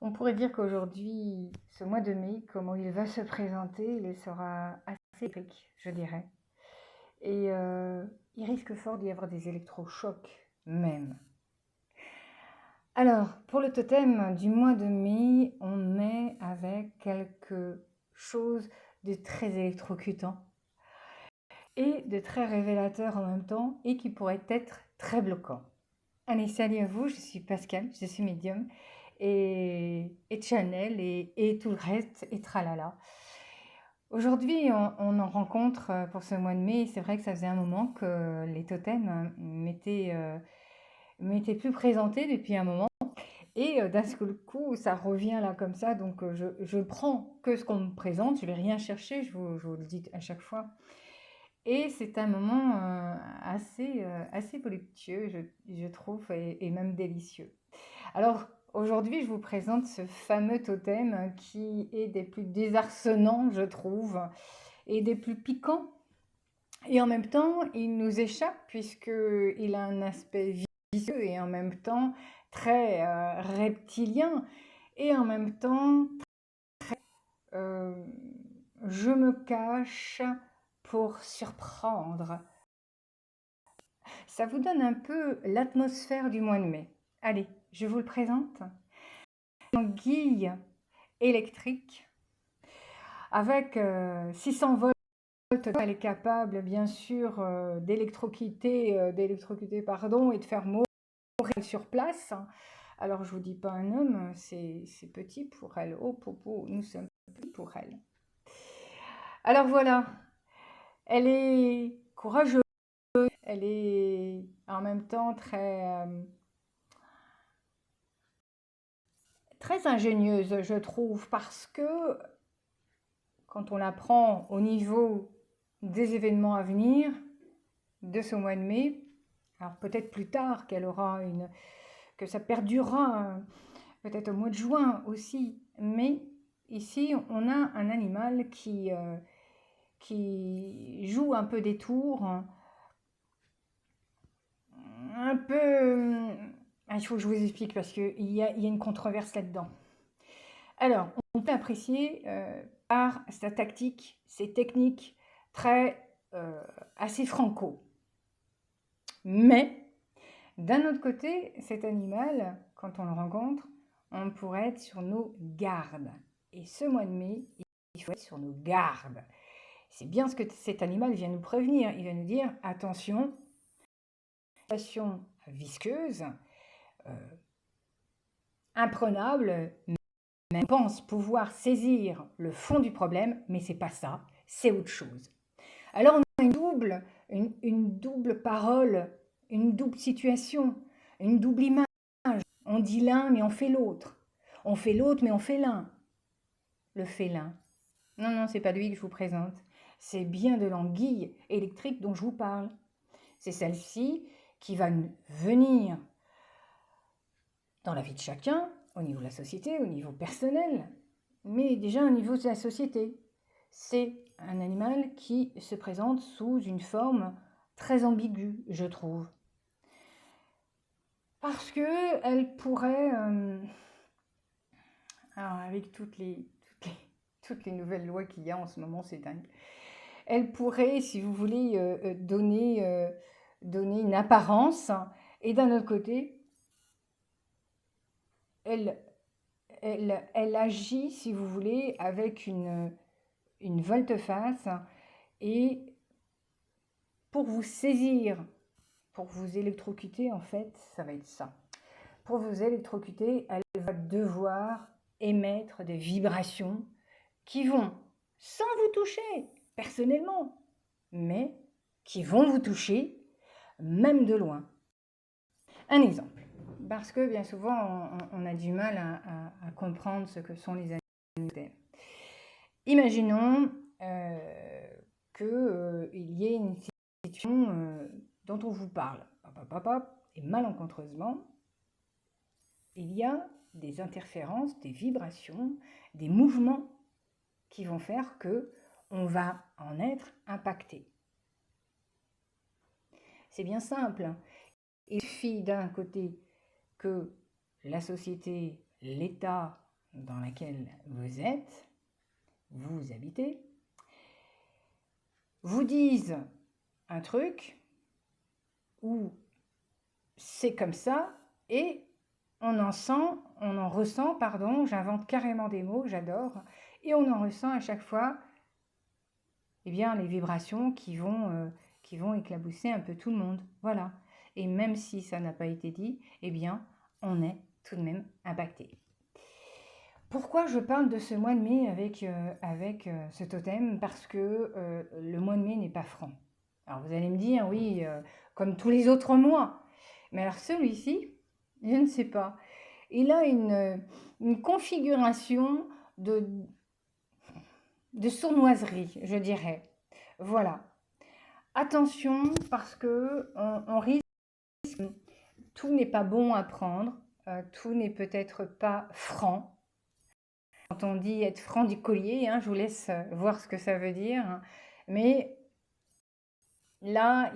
On pourrait dire qu'aujourd'hui, ce mois de mai, comment il va se présenter, il sera assez épique, je dirais. Et il risque fort d'y avoir des électrochocs même. Alors, pour le totem du mois de mai, on met avec quelque chose de très électrocutant et de très révélateur en même temps et qui pourrait être très bloquant. Allez, salut à vous, je suis Pascal, je suis médium et channel et tout le reste et tralala. Aujourd'hui, on en rencontre pour ce mois de mai. C'est vrai que ça faisait un moment que les totems m'étaient plus présentés depuis un moment. Et d'un seul coup, ça revient là comme ça. Donc, je prends que ce qu'on me présente. Je ne vais rien chercher, je vous le dis à chaque fois. Et c'est un moment assez voluptueux, je trouve, et même délicieux. Alors, aujourd'hui, je vous présente ce fameux totem qui est des plus désarçonnants, je trouve, et des plus piquants. Et en même temps, il nous échappe puisqu'il a un aspect vicieux et en même temps très reptilien. Et en même temps, euh, je me cache pour surprendre. Ça vous donne un peu l'atmosphère du mois de mai. Allez, je vous le présente. Anguille électrique avec 600 volts. Elle est capable, bien sûr, d'électrocuter et de faire mourir sur place. Alors, je vous dis pas un homme, c'est petit pour elle. Oh, popo, nous sommes petits pour elle. Alors voilà, elle est courageuse, elle est en même temps très ingénieuse, je trouve, parce que quand on la prend au niveau des événements à venir de ce mois de mai, alors peut-être plus tard que ça perdurera, peut-être au mois de juin aussi, mais ici on a un animal qui joue un peu des tours, un peu... il faut que je vous explique parce qu'il y a une controverse là-dedans. Alors, on peut apprécier par sa tactique, ses techniques assez franco. Mais, d'un autre côté, cet animal, quand on le rencontre, on pourrait être sur nos gardes. Et ce mois de mai, il faut être sur nos gardes. C'est bien ce que cet animal vient nous prévenir. Il vient nous dire, attention, situation visqueuse, imprenable, on pense pouvoir saisir le fond du problème, mais c'est pas ça, c'est autre chose. Alors on a une double parole, une double situation, une double image. On dit l'un, mais on fait l'autre. On fait l'autre, mais on fait l'un. Le félin. Non, non, c'est pas lui que je vous présente. C'est bien de l'anguille électrique dont je vous parle. C'est celle-ci qui va venir dans la vie de chacun, au niveau de la société, au niveau personnel, mais déjà au niveau de la société. C'est un animal qui se présente sous une forme très ambiguë, je trouve. Parce que elle pourrait, alors avec toutes les nouvelles lois qu'il y a en ce moment, c'est dingue. Elle pourrait, si vous voulez, donner une apparence, et d'un autre côté, elle agit, si vous voulez, avec une volte-face et pour vous saisir, pour vous électrocuter, en fait, ça va être ça. Pour vous électrocuter, elle va devoir émettre des vibrations qui vont, sans vous toucher personnellement, mais qui vont vous toucher même de loin. Un exemple, parce que bien souvent on a du mal à comprendre ce que sont les animaux. Imaginons qu'il y ait une situation dont on vous parle, et malencontreusement, il y a des interférences, des vibrations, des mouvements qui vont faire que on va en être impacté. C'est bien simple. Il suffit d'un côté que la société, l'État dans laquelle vous êtes, vous habitez, vous disent un truc ou c'est comme ça et on en ressent, pardon, j'invente carrément des mots, j'adore, et on en ressent à chaque fois eh bien, les vibrations qui vont éclabousser un peu tout le monde. Voilà. Et même si ça n'a pas été dit, eh bien, on est tout de même impacté. Pourquoi je parle de ce mois de mai avec ce totem? Parce que le mois de mai n'est pas franc. Alors vous allez me dire, oui, comme tous les autres mois. Mais alors celui-ci, je ne sais pas. Il a une configuration de sournoiserie, je dirais. Voilà. Attention, parce que on risque, tout n'est pas bon à prendre, tout n'est peut-être pas franc. Quand on dit être franc du collier, hein, je vous laisse voir ce que ça veut dire. Mais là,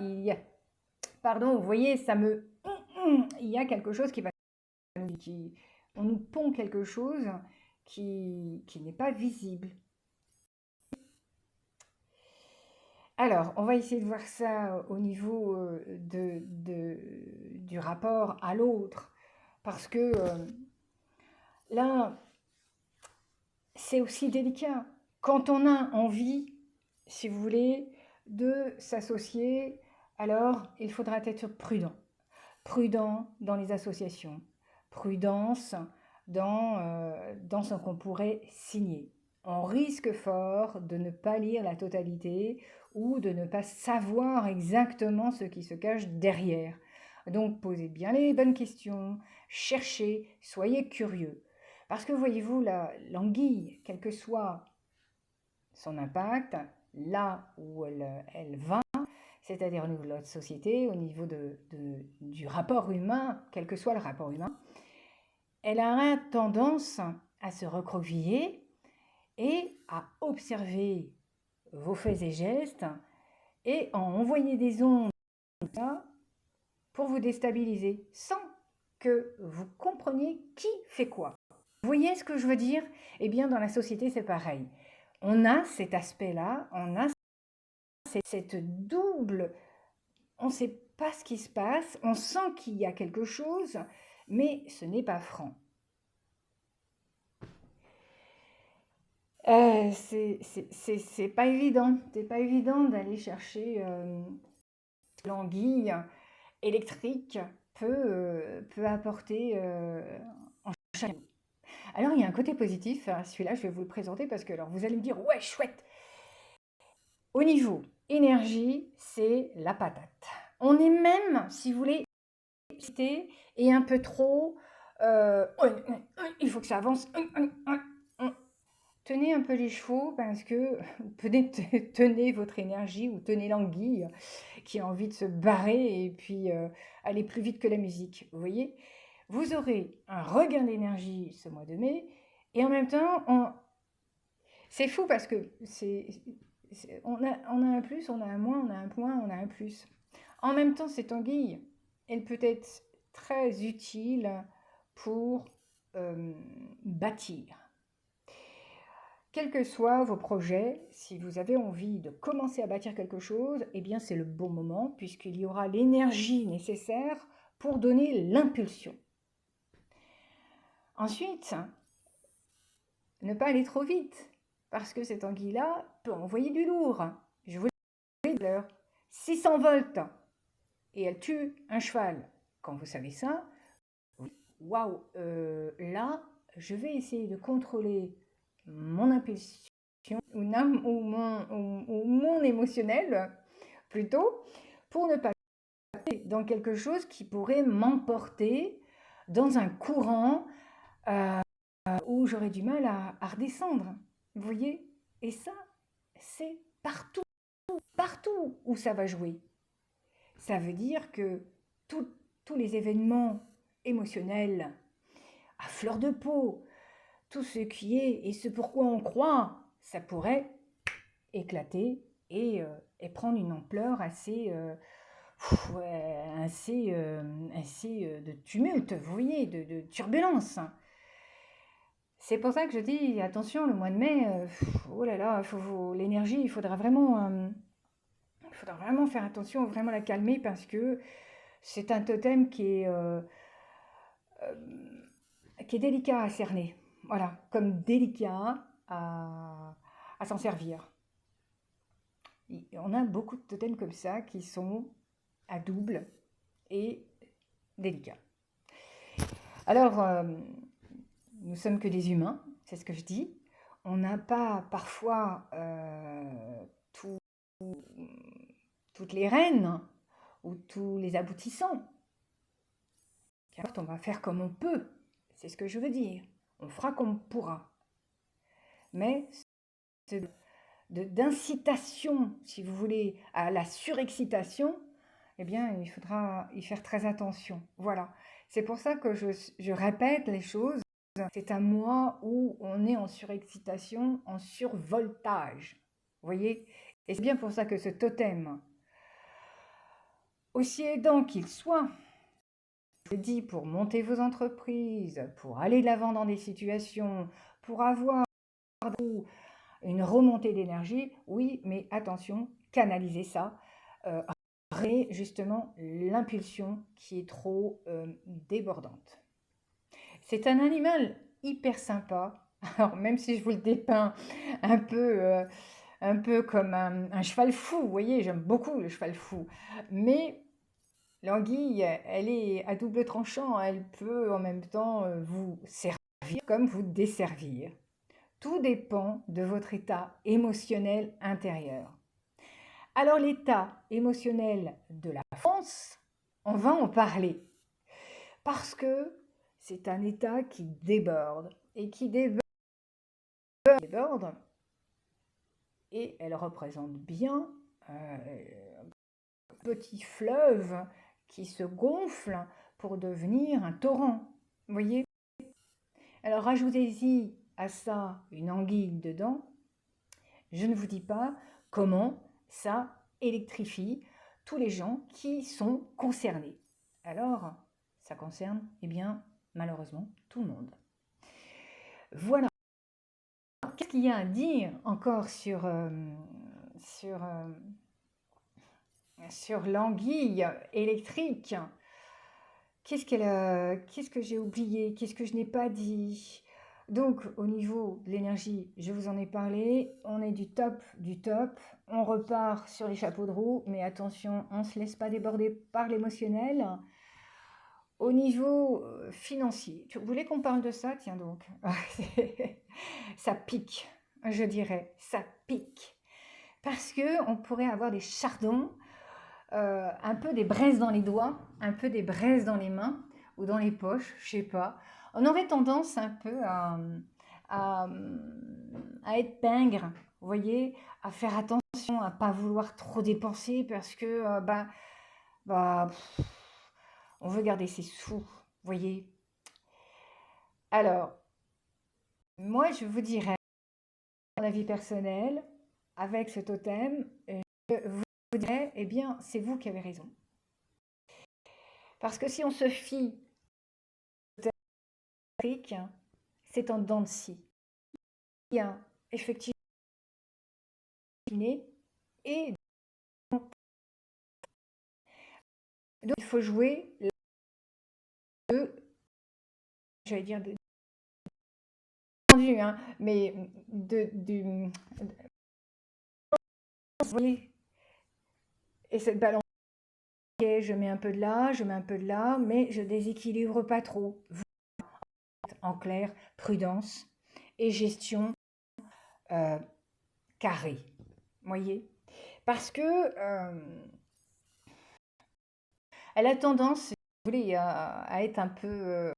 pardon, vous voyez, il y a quelque chose qui va, on nous pond quelque chose qui n'est pas visible. Alors, on va essayer de voir ça au niveau du rapport à l'autre, parce que là, c'est aussi délicat. Quand on a envie, si vous voulez, de s'associer, alors il faudra être prudent. Prudent dans les associations, prudence dans ce qu'on pourrait signer. On risque fort de ne pas lire la totalité ou de ne pas savoir exactement ce qui se cache derrière. Donc posez bien les bonnes questions, cherchez, soyez curieux. Parce que voyez-vous, l'anguille, quel que soit son impact, là où elle va, c'est-à-dire au niveau de notre société, au niveau du rapport humain, quel que soit le rapport humain, elle a tendance à se recroqueviller et à observer vos faits et gestes et à envoyer des ondes pour vous déstabiliser sans que vous compreniez qui fait quoi. Vous voyez ce que je veux dire? Eh bien, dans la société, c'est pareil. On a cet aspect-là, on a cette double, on ne sait pas ce qui se passe, on sent qu'il y a quelque chose, mais ce n'est pas franc. C'est pas évident, d'aller chercher l'anguille électrique peut apporter en chacun. Alors il y a un côté positif, celui-là je vais vous le présenter parce que alors vous allez me dire ouais chouette. Au niveau énergie, c'est la patate. On est même, si vous voulez, et un peu trop, il faut que ça avance. Tenez un peu les chevaux parce que tenez votre énergie ou tenez l'anguille qui a envie de se barrer et puis aller plus vite que la musique. Vous voyez, vous aurez un regain d'énergie ce mois de mai et en même temps, c'est fou parce que on a un plus, on a un moins, on a un point, on a un plus. En même temps, cette anguille, elle peut être très utile pour bâtir. Quels que soient vos projets, si vous avez envie de commencer à bâtir quelque chose, eh bien c'est le bon moment puisqu'il y aura l'énergie nécessaire pour donner l'impulsion. Ensuite, ne pas aller trop vite parce que cette anguille-là peut envoyer du lourd. Je vous l'ai dit tout à l'heure, 600 volts et elle tue un cheval. Quand vous savez ça, waouh, là, je vais essayer de contrôler mon impulsion ou mon émotionnel plutôt pour ne pas aller dans quelque chose qui pourrait m'emporter dans un courant où j'aurais du mal à redescendre. Vous voyez? Et ça, c'est partout où ça va jouer. Ça veut dire que tous les événements émotionnels à fleur de peau, tout ce qui est et ce pourquoi on croit, ça pourrait éclater et prendre une ampleur assez de tumulte, vous voyez, de turbulence. C'est pour ça que je dis attention, le mois de mai, oh là là, l'énergie, il faudra vraiment faire attention, vraiment la calmer parce que c'est un totem qui est délicat à cerner. Voilà, comme délicat à s'en servir. On a beaucoup de totems comme ça qui sont à double et délicats. Alors, nous sommes que des humains, c'est ce que je dis. On n'a pas parfois tout- toutes les rênes ou tous les aboutissants. On va faire comme on peut, c'est ce que je veux dire. On fera comme on pourra. Mais d'incitation, si vous voulez, à la surexcitation, eh bien, il faudra y faire très attention. Voilà. C'est pour ça que je répète les choses. C'est un mois où on est en surexcitation, en survoltage. Vous voyez? Et c'est bien pour ça que ce totem, aussi aidant qu'il soit, je vous dis, pour monter vos entreprises, pour aller de l'avant dans des situations, pour avoir une remontée d'énergie, oui, mais attention, canalisez ça. Justement l'impulsion qui est trop débordante. C'est un animal hyper sympa. Alors même si je vous le dépeins un peu comme un cheval fou, vous voyez, j'aime beaucoup le cheval fou. Mais l'anguille, elle est à double tranchant, elle peut en même temps vous servir comme vous desservir. Tout dépend de votre état émotionnel intérieur. Alors l'état émotionnel de la France, on va en parler. Parce que c'est un état qui déborde. Et qui déborde, et elle représente bien un petit fleuve qui se gonfle pour devenir un torrent. Vous voyez? Alors rajoutez-y à ça une anguille dedans. Je ne vous dis pas comment ça électrifie tous les gens qui sont concernés. Alors, ça concerne, eh bien, malheureusement, tout le monde. Voilà. Qu'est-ce qu'il y a à dire encore sur l'anguille électrique? Qu'est-ce que j'ai oublié? Qu'est-ce que je n'ai pas dit? Donc, au niveau de l'énergie, je vous en ai parlé. On est du top du top. On repart sur les chapeaux de roue, mais attention, on ne se laisse pas déborder par l'émotionnel. Au niveau financier, vous voulez qu'on parle de ça? Tiens donc, ça pique, je dirais, ça pique. Parce qu'on pourrait avoir des chardons, un peu des braises dans les doigts, un peu des braises dans les mains ou dans les poches, je sais pas. On aurait tendance un peu à, être pingre, vous voyez, à faire attention, à pas vouloir trop dépenser parce que bah, on veut garder ses sous, vous voyez. Alors, moi, je vous dirais, dans la vie personnelle, avec ce totem, je vous dirais, eh bien, c'est vous qui avez raison. Parce que si on se fie au totem, c'est en dents de scie. Il y a effectivement et donc il faut jouer de, j'allais dire, hein, mais vous voyez, et cette balance, okay, je mets un peu de là, je mets un peu de là, mais je déséquilibre pas trop. En clair, prudence et gestion carrée. Vous voyez? Parce que elle a tendance, si vous voulez, à être un peu.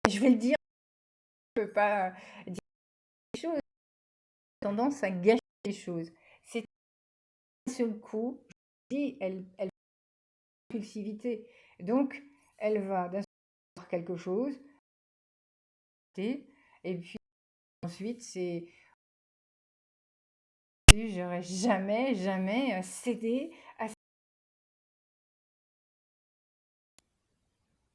Je vais le dire, je ne peux pas dire des choses. Elle a tendance à gâcher les choses. C'est un seul coup, je dis, elle impulsivité. Donc, elle va d'un seul coup quelque chose, et puis ensuite, c'est. J'aurais jamais cédé à.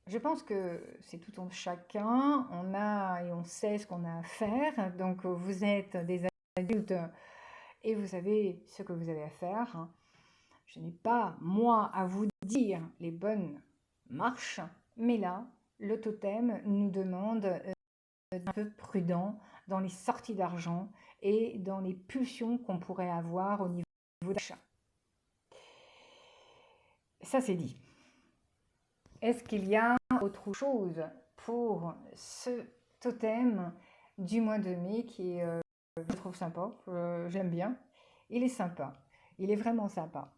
je pense que c'est tout en chacun, on a et on sait ce qu'on a à faire, donc vous êtes des adultes et vous savez ce que vous avez à faire. Je n'ai pas, moi, à vous dire les bonnes marches, mais là, le totem nous demande d'être un peu prudent dans les sorties d'argent et dans les pulsions qu'on pourrait avoir au niveau d'achat. Ça, c'est dit. Est-ce qu'il y a autre chose pour ce totem du mois de mai qui est, je trouve sympa, j'aime bien. Il est sympa, il est vraiment sympa.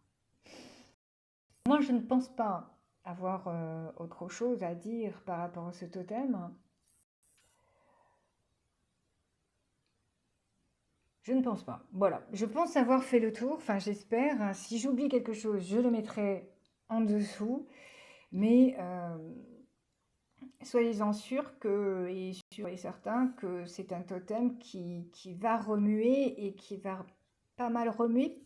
Moi, je ne pense pas avoir autre chose à dire par rapport à ce totem. Je ne pense pas. Voilà, je pense avoir fait le tour, enfin j'espère. Si j'oublie quelque chose, je le mettrai en dessous. Mais soyez-en sûrs que, et sûr et certain que c'est un totem qui va remuer et qui va pas mal remuer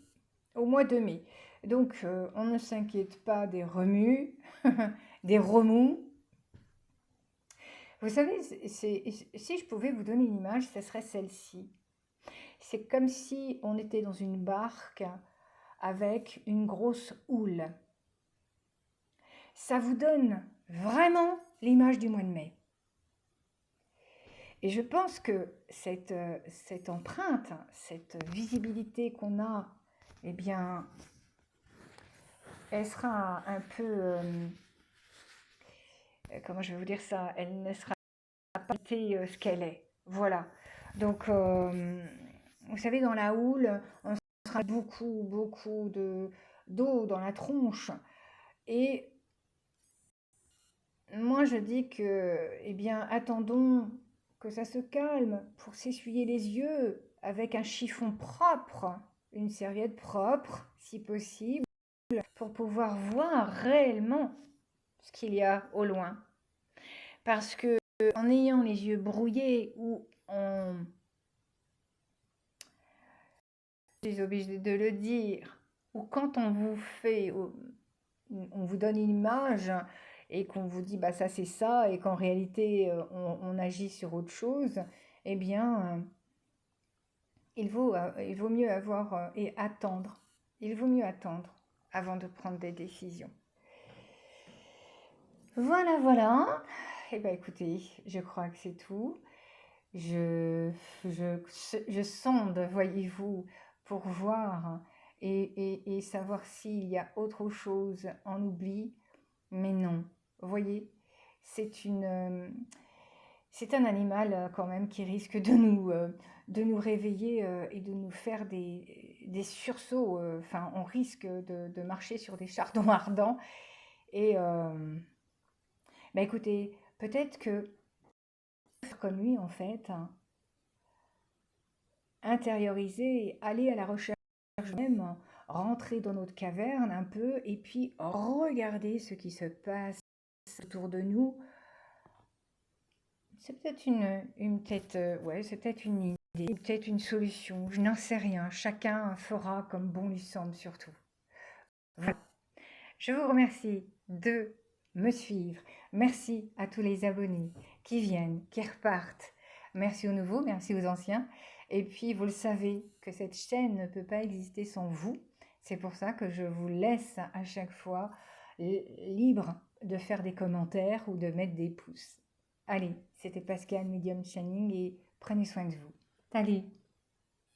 au mois de mai. Donc on ne s'inquiète pas des remues, des remous. Vous savez, si je pouvais vous donner une image, ce serait celle-ci. C'est comme si on était dans une barque avec une grosse houle. Ça vous donne vraiment l'image du mois de mai. Et je pense que cette empreinte, cette visibilité qu'on a, eh bien, elle sera un peu, comment je vais vous dire ça, elle ne sera pas ce qu'elle est. Voilà. Donc, vous savez, dans la houle, on sera beaucoup d'eau dans la tronche. Et moi, je dis que, eh bien, attendons que ça se calme pour s'essuyer les yeux avec un chiffon propre, une serviette propre, si possible, pour pouvoir voir réellement ce qu'il y a au loin. Parce que en ayant les yeux brouillés ou en... Je suis obligée de le dire, ou quand on vous fait, on vous donne une image et qu'on vous dit bah ça c'est ça et qu'en réalité on agit sur autre chose, eh bien il vaut mieux avoir et attendre. Il vaut mieux attendre avant de prendre des décisions. Voilà, voilà. Eh bien écoutez, je crois que c'est tout. Je sonde, voyez-vous, pour voir et savoir s'il y a autre chose en oubli. Mais non, vous voyez, c'est un animal quand même qui risque de nous réveiller et de nous faire des sursauts. Enfin, on risque de marcher sur des chardons ardents. Et bah écoutez, peut-être que comme lui en fait, intérioriser, aller à la recherche même, rentrer dans notre caverne un peu et puis regarder ce qui se passe autour de nous. C'est peut-être ouais, c'est peut-être une idée, peut-être une solution, je n'en sais rien. Chacun fera comme bon lui semble surtout. Voilà. Je vous remercie de me suivre. Merci à tous les abonnés qui viennent, qui repartent. Merci aux nouveaux, merci aux anciens. Et puis, vous le savez que cette chaîne ne peut pas exister sans vous. C'est pour ça que je vous laisse à chaque fois libre de faire des commentaires ou de mettre des pouces. Allez, c'était Pascal Medium Channing et prenez soin de vous. Allez.